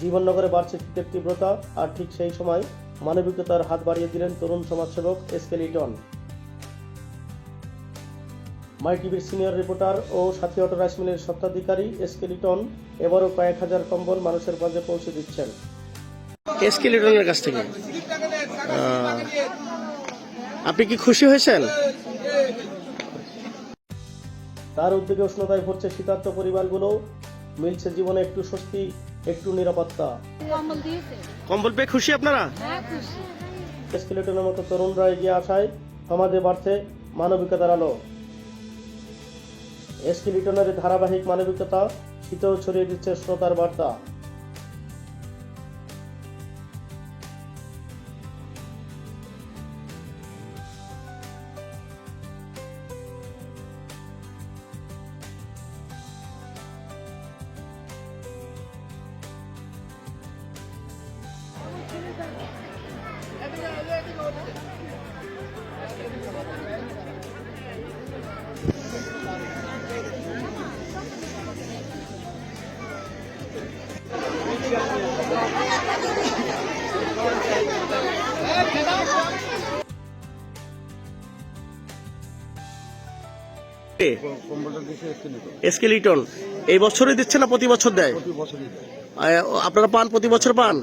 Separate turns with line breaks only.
জীবননগরে বাড়ছে শীতের তীব্রতা, আর ঠিক সেই সময় মানবিকতার হাত বাড়িয়ে দিলেন তরুণ সমাজসেবক এসকে লিটন। মাই টিভির সিনিয়র রিপোর্টার ও সাথী অটো রাইস মিলের স্বত্বাধিকারী এসকে লিটন এবারও কয়েক হাজার কম্বল মানুষের মাঝে পৌঁছে দিচ্ছেন।
এসকে লিটনের কাছ থেকে আপনি কি খুশি হয়েছেন?
তার উদ্যোগে উষ্ণতায় ভরছে শীতার্ত পরিবারগুলো, মিলছে জীবনে একটু স্বস্তি, একটু নিরাপত্তা।
কম্বল পেয়ে খুশি আপনারা?
এসকে লিটনের মতো তরুণরা এগিয়ে আসায় সমাজে বাড়ছে মানবিকতার আলো। এসকে লিটনের ধারাবাহিক মানবিকতা শীতেও ছড়িয়ে দিচ্ছে শ্রোতার বার্তা।
এসকে লিটন এই বছরই দিচ্ছে না প্রতি বছর দেয়? আপনারা পান, প্রতি বছর পান?